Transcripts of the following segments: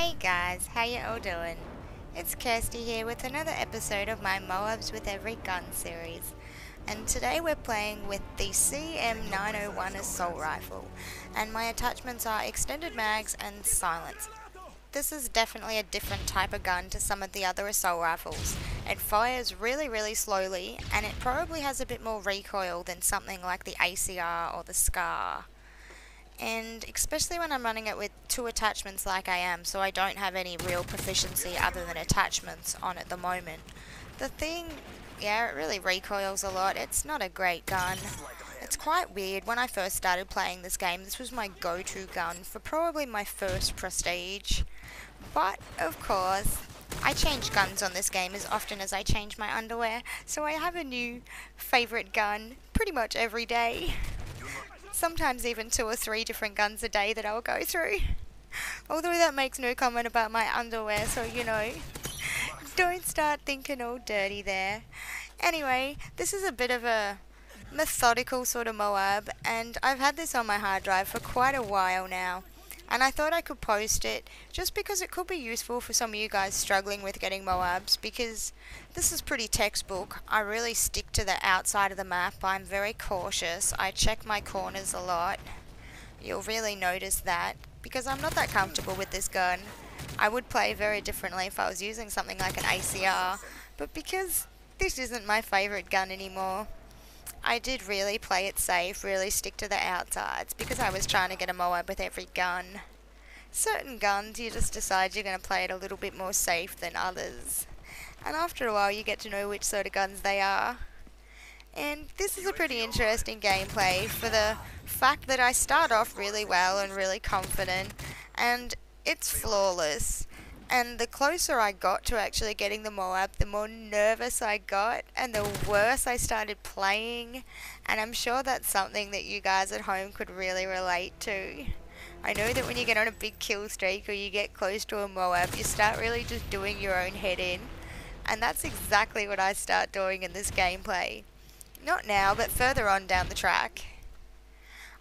Hey guys, how you all doing? It's Kirsty here with another episode of my MOABs with Every Gun series. And today we're playing with the CM901 assault rifle, and my attachments are extended mags and silence. This is definitely a different type of gun to some of the other assault rifles. It fires really slowly, and it probably has a bit more recoil than something like the ACR or the SCAR. And especially when I'm running it with two attachments like I am, so I don't have any real proficiency other than attachments on at the moment. The thing, yeah, it really recoils a lot. It's not a great gun. It's quite weird. When I first started playing this game, this was my go-to gun for probably my first prestige. But, of course, I change guns on this game as often as I change my underwear, so I have a new favourite gun pretty much every day. Sometimes even 2 or 3 different guns a day that I'll go through. Although that makes no comment about my underwear, so you know, don't start thinking all dirty there. Anyway, this is a bit of a methodical sort of MOAB, and I've had this on my hard drive for quite a while now. And I thought I could post it just because it could be useful for some of you guys struggling with getting MOABs, because this is pretty textbook. I really stick to the outside of the map. I'm very cautious. I check my corners a lot. You'll really notice that because I'm not that comfortable with this gun. I would play very differently if I was using something like an ACR, but because this isn't my favorite gun anymore, I did really play it safe, really stick to the outsides, because I was trying to get a MOAB with every gun. Certain guns, you just decide you're going to play it a little bit more safe than others. And after a while, you get to know which sort of guns they are. And this is a pretty interesting gameplay for the fact that I start off really well and really confident, and it's flawless. And the closer I got to actually getting the MOAB, the more nervous I got and the worse I started playing. And I'm sure that's something that you guys at home could really relate to. I know that when you get on a big kill streak or you get close to a MOAB, you start really just doing your own head in. And that's exactly what I start doing in this gameplay. Not now, but further on down the track.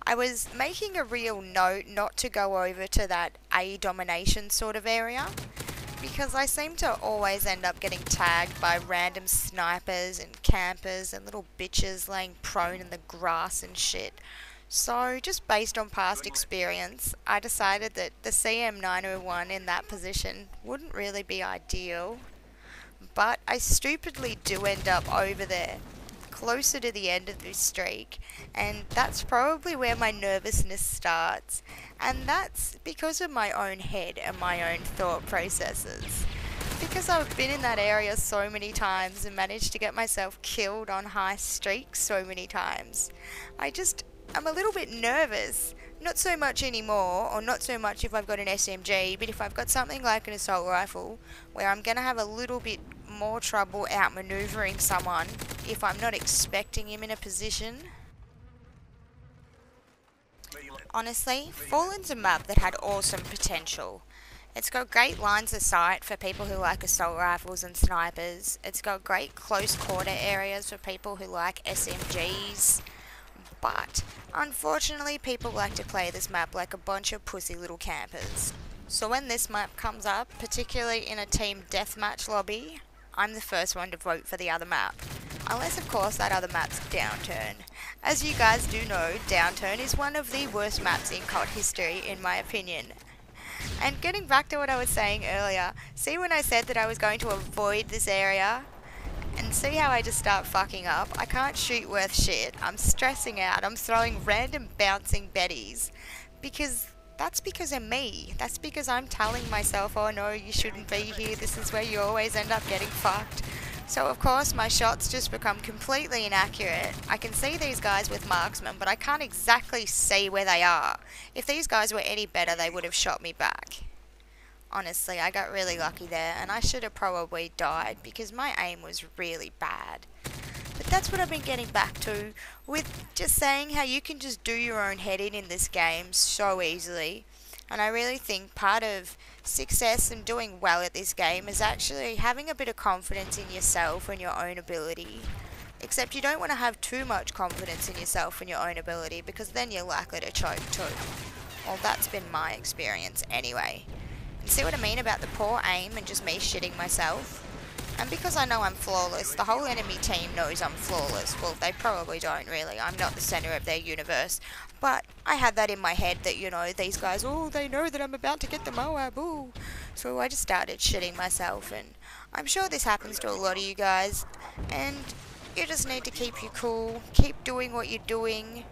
I was making a real note not to go over to that A domination sort of area, because I seem to always end up getting tagged by random snipers and campers and little bitches laying prone in the grass and shit. So just based on past experience, I decided that the CM901 in that position wouldn't really be ideal, but I stupidly do end up over there, closer to the end of this streak, and that's probably where my nervousness starts, and that's because of my own head and my own thought processes. Because I've been in that area so many times and managed to get myself killed on high streaks so many times, I'm a little bit nervous. Not so much anymore, or not so much if I've got an SMG, but if I've got something like an assault rifle, where I'm going to have a little bit more trouble outmaneuvering someone if I'm not expecting him in a position. Honestly, Fallen's a map that had awesome potential. It's got great lines of sight for people who like assault rifles and snipers. It's got great close quarter areas for people who like SMGs. But, unfortunately, people like to play this map like a bunch of pussy little campers. So when this map comes up, particularly in a team deathmatch lobby, I'm the first one to vote for the other map. Unless, of course, that other map's Downturn. As you guys do know, Downturn is one of the worst maps in COD history, in my opinion. And getting back to what I was saying earlier, see when I said that I was going to avoid this area? And see how I just start fucking up? I can't shoot worth shit. I'm stressing out. I'm throwing random bouncing betties. That's because of me. That's because I'm telling myself, oh no, you shouldn't be here. This is where you always end up getting fucked. So of course my shots just become completely inaccurate. I can see these guys with marksman, but I can't exactly see where they are. If these guys were any better, they would have shot me back. Honestly, I got really lucky there, and I should have probably died because my aim was really bad. But that's what I've been getting back to, with just saying how you can just do your own head in this game so easily. And I really think part of success and doing well at this game is actually having a bit of confidence in yourself and your own ability. Except you don't want to have too much confidence in yourself and your own ability, because then you're likely to choke too. Well, that's been my experience anyway. And see what I mean about the poor aim and just me shitting myself? And because I know I'm flawless, the whole enemy team knows I'm flawless. Well, they probably don't really. I'm not the center of their universe. But I had that in my head that, you know, these guys, oh, they know that I'm about to get the MOAB, ooh. So I just started shitting myself, and I'm sure this happens to a lot of you guys. And you just need to keep your cool, keep doing what you're doing,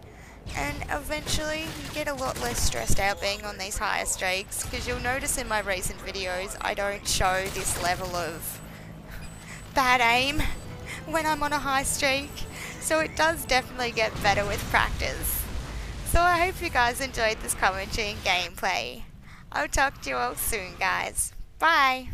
and eventually you get a lot less stressed out being on these higher streaks, because you'll notice in my recent videos I don't show this level of bad aim when I'm on a high streak, so it does definitely get better with practice. So I hope you guys enjoyed this commentary and gameplay. I'll talk to you all soon, guys. Bye!